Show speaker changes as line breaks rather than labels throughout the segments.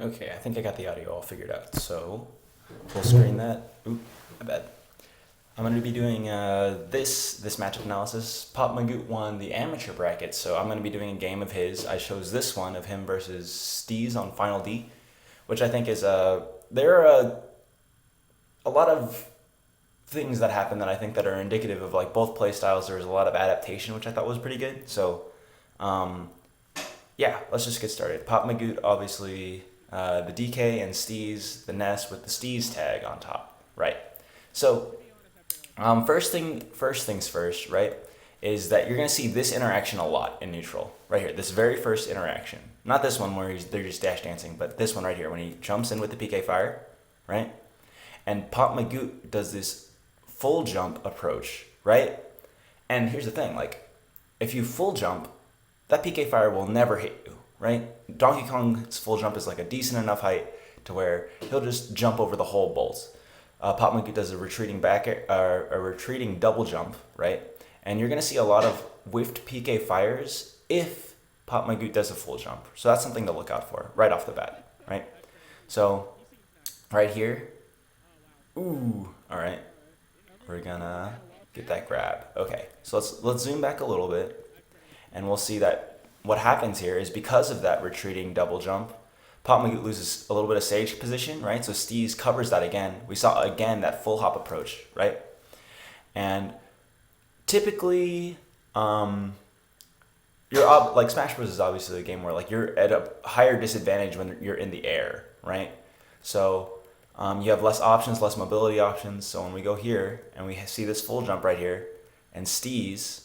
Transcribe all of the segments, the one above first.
Okay, I think I got the audio all figured out. So, full screen that. Oop, my bad. I'm going to be doing this matchup analysis. Pop Magoot won the amateur bracket, so I'm going to be doing a game of his. I chose this one of him versus Steez on Final D, which I think is there are a lot of things that happen that I think that are indicative of like both play styles. There was a lot of adaptation, which I thought was pretty good. So, yeah, let's just get started. Pop Magoot, obviously, the DK and Steez, the Ness with the Steez tag on top, right? So, first things first, right, is that you're gonna see this interaction a lot in neutral, right here. This very first interaction, not this one where they're just dash dancing, but this one right here when he jumps in with the PK fire, right? And Pop Magoot does this full jump approach, right? And here's the thing, like, if you full jump, that PK fire will never hit you, right? Donkey Kong's full jump is like a decent enough height to where he'll just jump over the whole bolt. Pop Magoot does a retreating a retreating double jump, right? And you're gonna see a lot of whiffed PK fires if Pop Magoot does a full jump. So that's something to look out for right off the bat, right? So right here, ooh, all right, we're gonna get that grab. Okay, so let's zoom back a little bit, and we'll see that what happens here is because of that retreating double jump, Pop Magoot loses a little bit of stage position, right? So Steez covers that again. We saw again that full hop approach, right? And typically, like Smash Bros is obviously a game where like you're at a higher disadvantage when you're in the air, right? So you have less options, less mobility options. So when we go here and we see this full jump right here, and Steez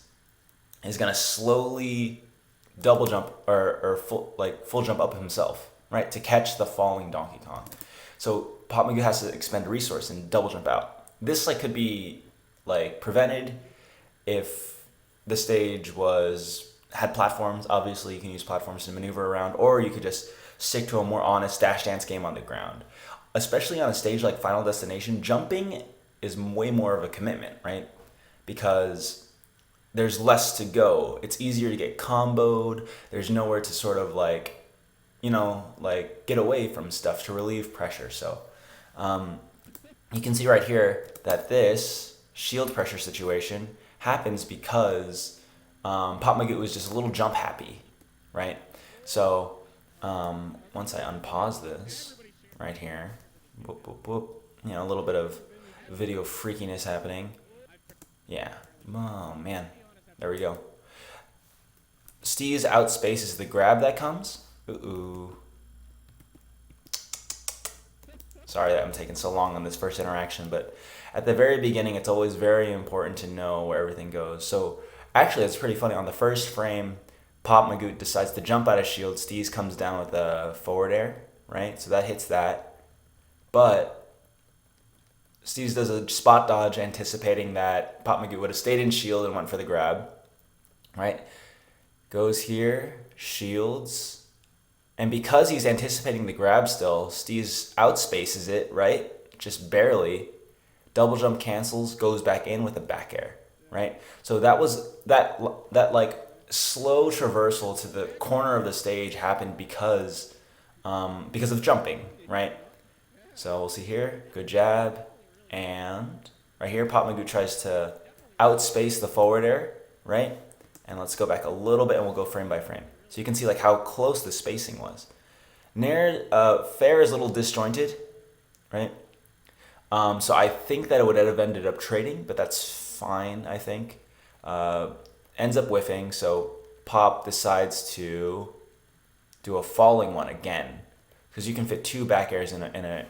is gonna slowly double jump or full jump up himself, right, to catch the falling Donkey Kong. So Pop Magoot has to expend a resource and double jump out. This like could be like prevented if the stage had platforms. Obviously, you can use platforms to maneuver around, or you could just stick to a more honest dash dance game on the ground. Especially on a stage like Final Destination, jumping is way more of a commitment, right? Because there's less to go. It's easier to get comboed. There's nowhere to sort of like, like get away from stuff to relieve pressure. So you can see right here that this shield pressure situation happens because Pop Magoot was just a little jump happy, right? So once I unpause this right here, boop, boop, boop, a little bit of video freakiness happening. Yeah, oh man, there we go. Steez outspaces the grab that comes. Ooh. Sorry that I'm taking so long on this first interaction, but at the very beginning, it's always very important to know where everything goes. So actually, it's pretty funny. On the first frame, Pop Magoot decides to jump out of shield. Steez comes down with a forward air, right? So that hits that. But Steez does a spot dodge anticipating that Pop Magoot would have stayed in shield and went for the grab, right? Goes here, shields. And because he's anticipating the grab still, Steez outspaces it, right? Just barely. Double jump cancels, goes back in with a back air, right? So that was that like slow traversal to the corner of the stage happened because of jumping, right? So we'll see here, good jab, and right here Pop Magoot tries to outspace the forward air, right? And let's go back a little bit and we'll go frame by frame. So you can see like how close the spacing was. Fair is a little disjointed, right? So I think that it would have ended up trading, but that's fine, I think. Ends up whiffing, so Pop decides to do a falling one again, because you can fit two back airs in a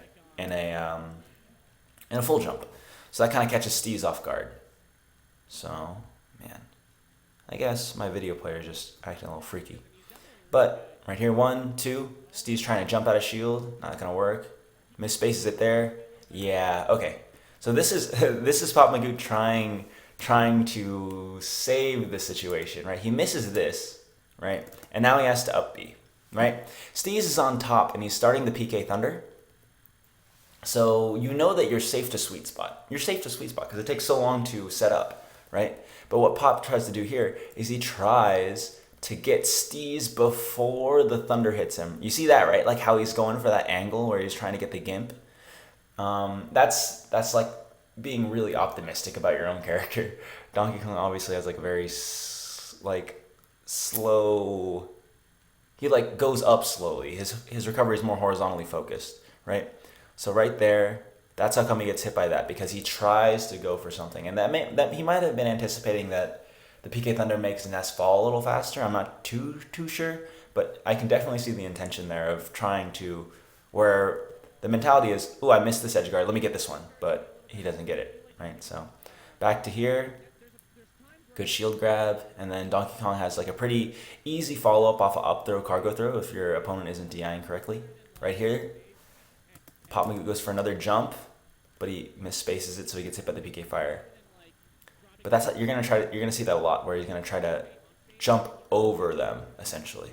full jump. So that kind of catches Steez off guard. So, man, I guess my video player is just acting a little freaky. But right here, 1, 2, Steez trying to jump out of shield, not gonna work. Misspaces it there. Yeah, okay. So this is Pop Magoot trying to save the situation, right? He misses this, right? And now he has to up B, right? Steez is on top and he's starting the PK Thunder. So you know that you're safe to sweet spot. You're safe to sweet spot because it takes so long to set up, right? But what Pop tries to do here is he tries to get Steez before the thunder hits him. You see that, right? Like how he's going for that angle where he's trying to get the gimp. That's like being really optimistic about your own character. Donkey Kong obviously has like a very like slow. He like goes up slowly. His recovery is more horizontally focused, right? So right there, that's how come he gets hit by that, because he tries to go for something, and that he might have been anticipating that the PK Thunder makes Ness fall a little faster. I'm not too sure, but I can definitely see the intention there of trying to, where the mentality is, oh, I missed this edge guard, let me get this one, but he doesn't get it, right? So back to here. Good shield grab, and then Donkey Kong has like a pretty easy follow-up off of up throw, cargo throw if your opponent isn't DIing correctly. Right here, Pop Magoot goes for another jump, but he misspaces it, so he gets hit by the PK fire. But that's you're gonna see that a lot, where he's gonna try to jump over them essentially.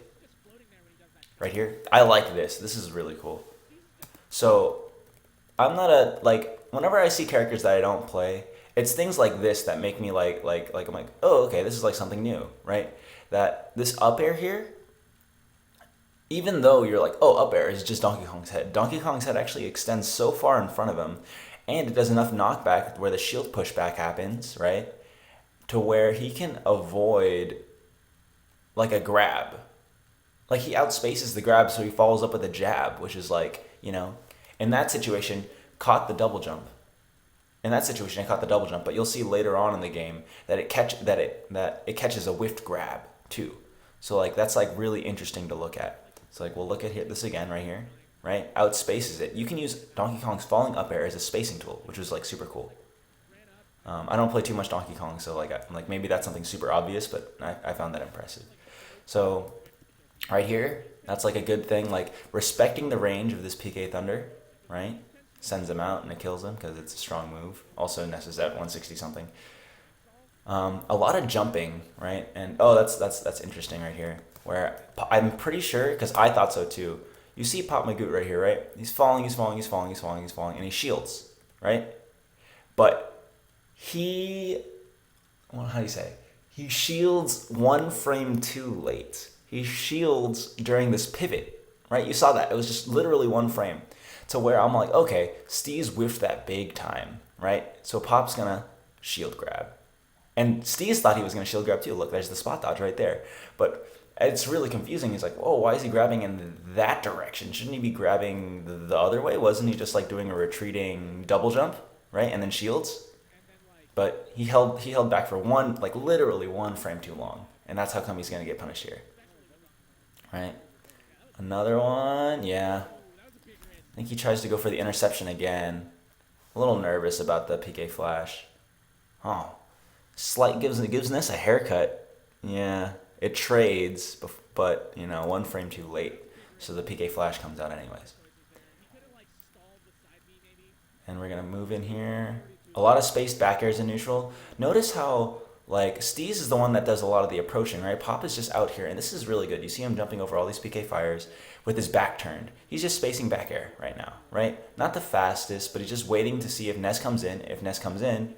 Right here, I like this. This is really cool. So I'm not whenever I see characters that I don't play, it's things like this that make me like I'm like, oh, okay, this is like something new, right? That this up air here, even though you're like, oh, up air is just Donkey Kong's head actually extends so far in front of him, and it does enough knockback where the shield pushback happens, right? To where he can avoid like a grab. Like he outspaces the grab, so he follows up with a jab, which is like, in that situation, caught the double jump. In that situation, I caught the double jump, but you'll see later on in the game that it catches a whiffed grab too. So like that's like really interesting to look at. So like we'll look at this again right here, right? Outspaces it. You can use Donkey Kong's falling up air as a spacing tool, which was like super cool. I don't play too much Donkey Kong, so like maybe that's something super obvious, but I found that impressive. So right here, that's like a good thing, like respecting the range of this PK Thunder, right? Sends him out and it kills him because it's a strong move. Also, Ness is at 160 something. A lot of jumping, right? And oh, that's interesting right here. Where I'm pretty sure, because I thought so too. You see Pop Magoot right here, right? He's falling, and he shields, right? But how do you say? He shields one frame too late. He shields during this pivot, right? You saw that. It was just literally one frame. To where I'm like, okay, Steez whiffed that big time, right? So Pop's gonna shield grab. And Steez thought he was gonna shield grab too. Look, there's the spot dodge right there. But it's really confusing. He's like, oh, why is he grabbing in that direction? Shouldn't he be grabbing the other way? Wasn't he just like doing a retreating double jump, right? And then shields? But he held back for literally one frame too long. And that's how come he's gonna get punished here. Right? Another one, yeah. I think he tries to go for the interception again. A little nervous about the PK flash. Oh, gives Ness a haircut. Yeah, it trades, but one frame too late, so the PK flash comes out anyways. And we're gonna move in here. A lot of spaced back airs in neutral. Notice how Steez is the one that does a lot of the approaching, right? Pop is just out here, and this is really good. You see him jumping over all these PK fires with his back turned. He's just spacing back air right now, right? Not the fastest, but he's just waiting to see if Ness comes in. If Ness comes in,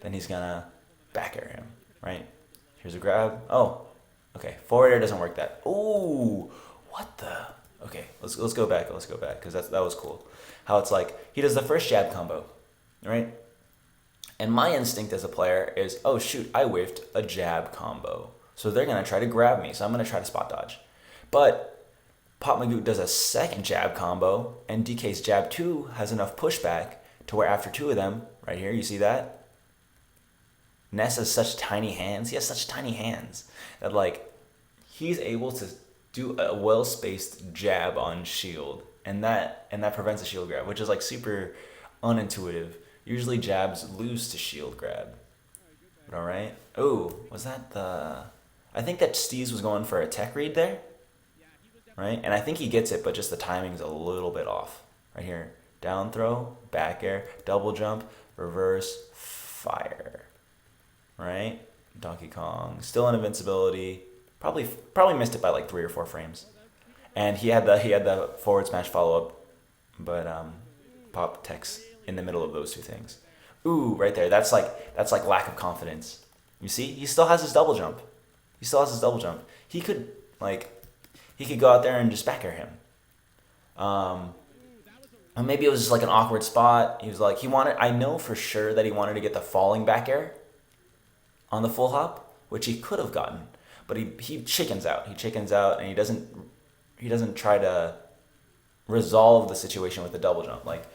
then he's gonna back air him, right? Here's a grab. Oh, okay. Forward air doesn't work that. Ooh, what the? Okay, let's go back. Let's go back because that was cool. How it's like he does the first jab combo, right? And my instinct as a player is, oh shoot, I whiffed a jab combo. So they're going to try to grab me, so I'm going to try to spot dodge. But Pop Magoot does a second jab combo, and DK's jab 2 has enough pushback to where after 2 of them, right here, you see that? Ness has such tiny hands. He has such tiny hands that he's able to do a well-spaced jab on shield, and that prevents a shield grab, which is super unintuitive. Usually jabs lose to shield grab. But alright. Oh, was that I think that Steez was going for a tech read there. Right? And I think he gets it, but just the timing's a little bit off. Right here. Down throw, back air, double jump, reverse, fire. Right? Donkey Kong. Still in invincibility. Probably missed it by 3 or 4 frames. And he had the forward smash follow-up. But Pop techs in the middle of those two things. Ooh, right there. That's like lack of confidence. You see? He still has his double jump. he could like he could go out there and just back air him. Or maybe it was just like an awkward spot. He was like I know for sure that he wanted to get the falling back air on the full hop, which he could have gotten, but he chickens out. He chickens out and he doesn't try to resolve the situation with the double jump. Like,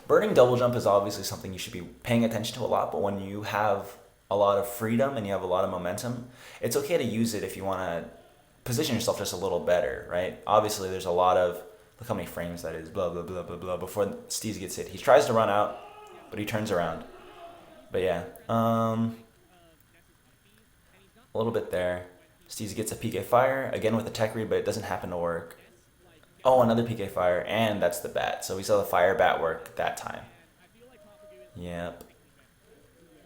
burning double jump is obviously something you should be paying attention to a lot, but when you have a lot of freedom and you have a lot of momentum, it's okay to use it if you want to position yourself just a little better, right? Obviously, there's a lot of, look how many frames that is, blah, blah, blah, blah, blah, before Steez gets hit. He tries to run out, but he turns around. But yeah, a little bit there. Steez gets a PK fire, again with a tech read, but it doesn't happen to work. Oh, another PK fire, and that's the bat. So we saw the fire bat work that time. Yep.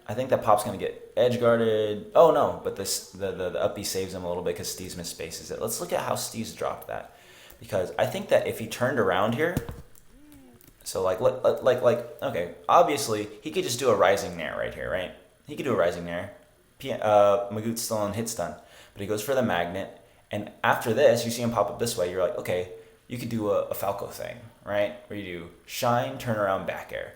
I think that Pop's going to get edge guarded. Oh, no, but the up B saves him a little bit because Steez misspaces it. Let's look at how Steez dropped that. Because I think that if he turned around here, so like, okay, obviously he could just do a rising nair right here, right? He could do a rising nair. Magoot's still on hit stun, but he goes for the magnet. And after this, you see him pop up this way. You're like, okay, you could do a Falco thing, right? Where you do shine, turn around, back air.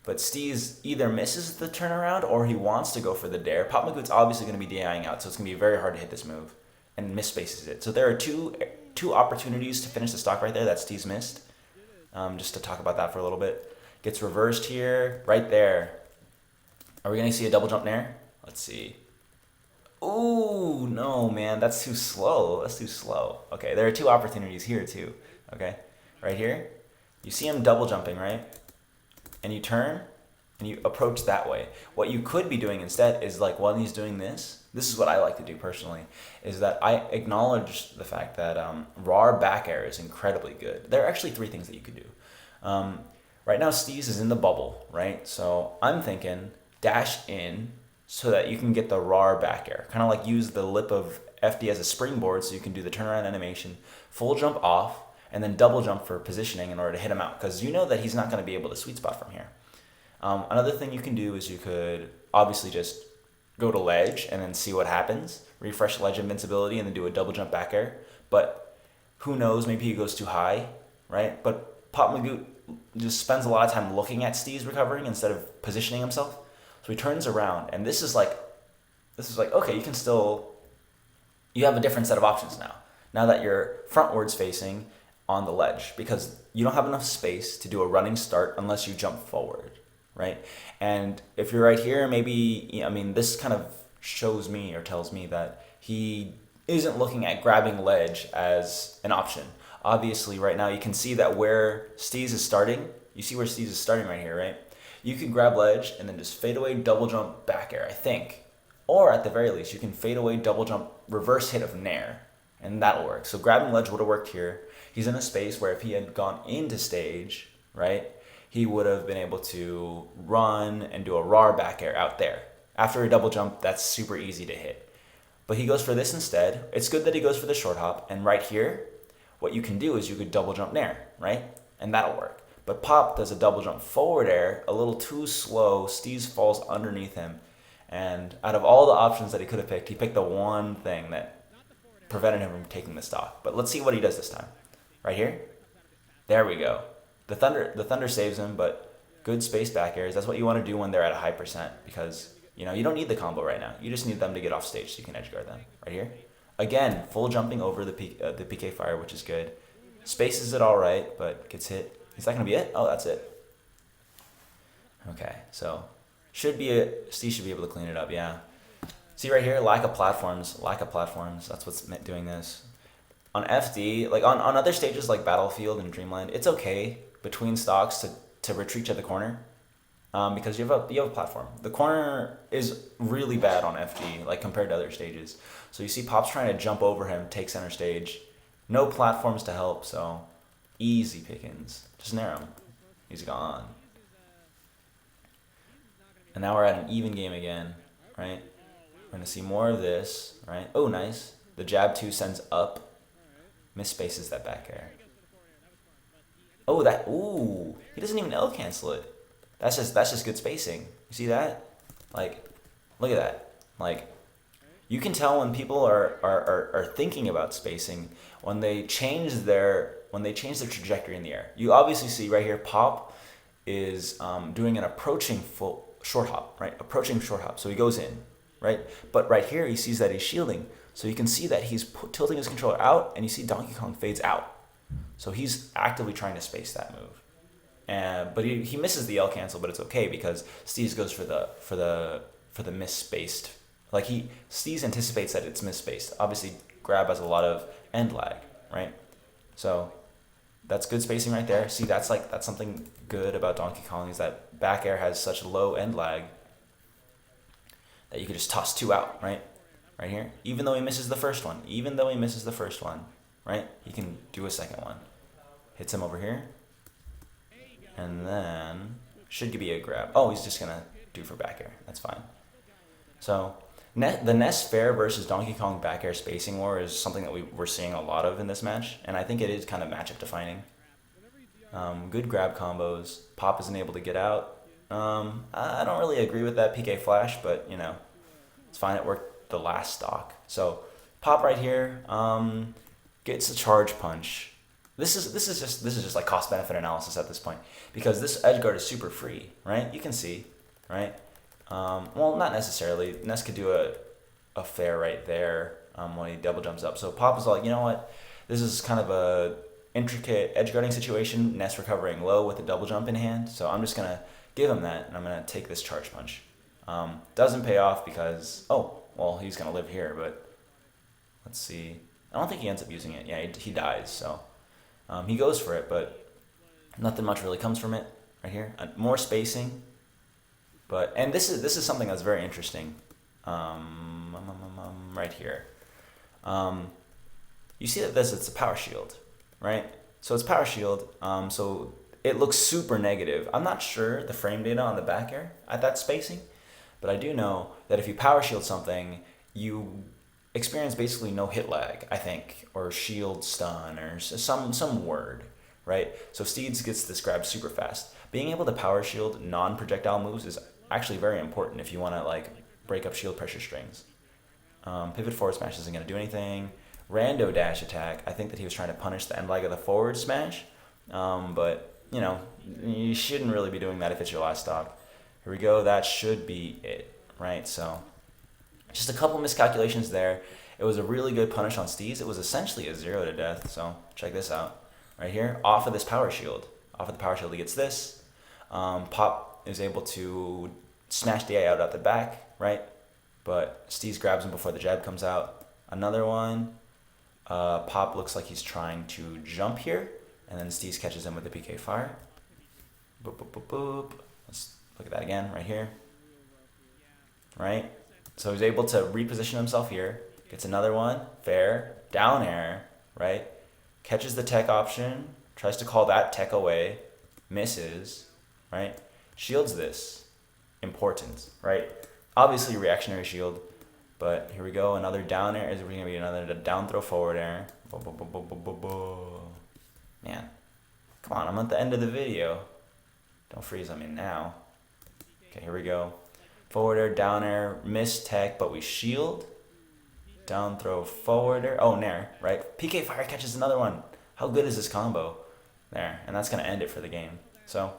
But Steez either misses the turnaround or he wants to go for the dare. Pop Magoot's obviously going to be DIing out, so it's going to be very hard to hit this move, and misspaces it. So there are two opportunities to finish the stock right there that Steez missed. Just to talk about that for a little bit. Gets reversed here, right there. Are we going to see a double jump nair? Let's see. Ooh, no, man, that's too slow. That's too slow. Okay, there are two opportunities here too. Okay, right here, you see him double jumping, right? And you turn and you approach that way. What you could be doing instead is, like, while he's doing this is what I like to do personally, is that I acknowledge the fact that raw back air is incredibly good. There are actually three things that you could do. Right now, Steez is in the bubble, right? So I'm thinking dash in so that you can get the raw back air. Kind of like use the lip of FD as a springboard so you can do the turnaround animation, full jump off, and then double jump for positioning in order to hit him out, because you know that he's not going to be able to sweet spot from here. Another thing you can do is you could obviously just go to ledge and then see what happens, refresh ledge invincibility, and then do a double jump back air. But who knows, maybe he goes too high, right? But Pop Magoot just spends a lot of time looking at Steez recovering instead of positioning himself. So he turns around, and this is like, okay, you have a different set of options now. Now that you're frontwards facing on the ledge, because you don't have enough space to do a running start unless you jump forward, right? And if you're right here, maybe, this kind of shows me or tells me that he isn't looking at grabbing ledge as an option. Obviously, right now, you can see that where Steez is starting, you see where Steez is starting right here, right? You can grab ledge and then just fade away, double jump, back air, I think. Or at the very least, you can fade away, double jump, reverse hit of nair, and that'll work. So grabbing ledge would have worked here. He's in a space where if he had gone into stage, right, he would have been able to run and do a raw back air out there. After a double jump, that's super easy to hit. But he goes for this instead. It's good that he goes for the short hop. And right here, what you can do is you could double jump nair, right? And that'll work. But Pop does a double jump forward air, a little too slow. Steez falls underneath him. And out of all the options that he could have picked, he picked the one thing that prevented him from taking the stock. But let's see what he does this time. Right here. There we go. The thunder saves him, but good space back airs. That's what you want to do when they're at a high percent, because you don't need the combo right now. You just need them to get off stage so you can edge guard them. Right here. Again, full jumping over the PK fire, which is good. Spaces it all right, but gets hit. Is that going to be it? Oh, that's it. Okay, so Steez should be able to clean it up, yeah. See right here, lack of platforms. That's what's meant doing this. On FD, like on other stages like Battlefield and Dreamland, it's okay between stocks to retreat to the corner, because you have a platform. The corner is really bad on FD, like compared to other stages. So you see Pop's trying to jump over him, take center stage. No platforms to help, so easy pickings. Just nair him. He's gone. And now we're at an even game again, right? We're going to see more of this, right? Oh, nice. The jab 2 sends up. Misspaces that back air. Oh, ooh. He doesn't even L cancel it. That's just good spacing. You see that? Like, look at that. Like, You can tell when people are thinking about spacing when they change their trajectory in the air. You obviously see right here, Pop is doing an approaching full short hop, right? Approaching short hop. So he goes in, right? But right here, he sees that he's shielding. So you can see that he's tilting his controller out, and you see Donkey Kong fades out. So he's actively trying to space that move. But he misses the L cancel, but it's okay because Steez goes for the misspaced. Like Steez anticipates that it's misspaced. Obviously, grab has a lot of end lag, right? So that's good spacing right there. See, that's something good about Donkey Kong is that back air has such low end lag that you could just toss two out, right? Right here. Even though he misses the first one, right? He can do a second one. Hits him over here. And then should be a grab. Oh, he's just gonna do for back air. That's fine. So the Ness fair versus Donkey Kong back air spacing war is something that we're seeing a lot of in this match, and I think it is kind of matchup defining. Good grab combos. Pop isn't able to get out. I don't really agree with that PK flash, but you know, it's fine. It worked the last stock. So Pop right here gets a charge punch. This is just like cost benefit analysis at this point because this edge guard is super free, right? You can see, right? Well, not necessarily. Ness could do a fair right there when he double jumps up. So Pop is like, you know what? This is kind of a intricate edge guarding situation. Ness recovering low with a double jump in hand. So I'm just gonna give him that, and I'm gonna take this charge punch. Doesn't pay off because he's gonna live here. But let's see. I don't think he ends up using it. Yeah, he dies. So he goes for it, but nothing much really comes from it. Right here, more spacing. And this is something that's very interesting. Right here. You see that it's a power shield, right? So it's power shield. So it looks super negative. I'm not sure the frame data on the back air at that spacing, but I do know that if you power shield something, you experience basically no hit lag, I think, or shield stun or some word, right? So Steez gets this grab super fast. Being able to power shield non-projectile moves is actually very important if you want to like break up shield pressure strings. Pivot forward smash isn't going to do anything. Rando dash attack, I think that he was trying to punish the end lag of the forward smash, but you know, you shouldn't really be doing that if it's your last stock. Here we go, that should be it, right? So just a couple miscalculations there. It was a really good punish on Steez. It was essentially a 0 to death, so check this out. Right here, off of this power shield. Off of the power shield, he gets this. Pop is able to smash the AI out at the back, right? But Steez grabs him before the jab comes out. Another one. Pop looks like he's trying to jump here, and then Steez catches him with the PK fire. Boop, boop, boop, boop. Let's look at that again, right here. Right? So he's able to reposition himself here. Gets another one. Fair. Down air, right? Catches the tech option. Tries to call that tech away. Misses, right? Shields this. Important, right? Obviously reactionary shield, but here we go. Another down air. Is going to be another down throw forward air. Man, come on. I'm at the end of the video. Don't freeze on me now. Okay, here we go. Forward air, down air, miss tech, but we shield. Down throw, forward air. Oh, nair, right? PK fire catches another one. How good is this combo? There, and that's going to end it for the game. So,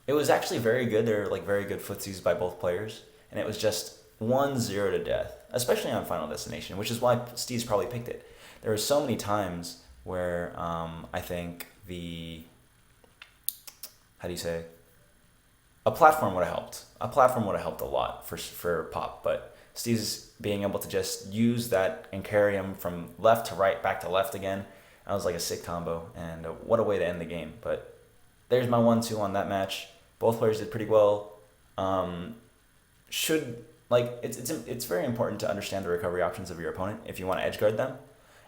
it was actually very good. They were like very good footsies by both players, and it was just 1-0 to death, especially on Final Destination, which is why Steez probably picked it. There were so many times where I think a platform would have helped. A platform would have helped a lot for Pop, but Steez being able to just use that and carry him from left to right, back to left again, that was like a sick combo, and what a way to end the game. But there's my 1-2 on that match. Both players did pretty well. It's very important to understand the recovery options of your opponent if you want to edge guard them,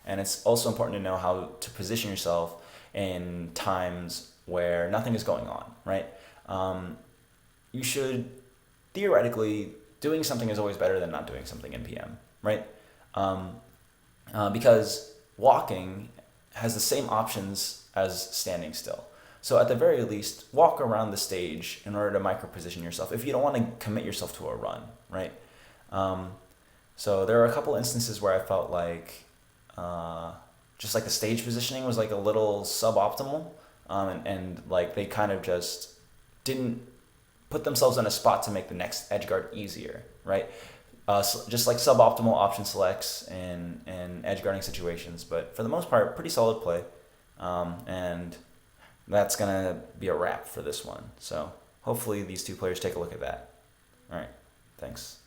and it's also important to know how to position yourself in times where nothing is going on, right? You should, theoretically, doing something is always better than not doing something in PM, right? Because walking has the same options as standing still. So at the very least, walk around the stage in order to micro-position yourself if you don't want to commit yourself to a run, right? So there are a couple instances where I felt like just like the stage positioning was like a little suboptimal, and like they kind of just didn't put themselves in a spot to make the next edge guard easier, right? Just like suboptimal option selects in edge guarding situations, but for the most part, pretty solid play, and that's gonna be a wrap for this one. So hopefully these two players take a look at that. All right, thanks.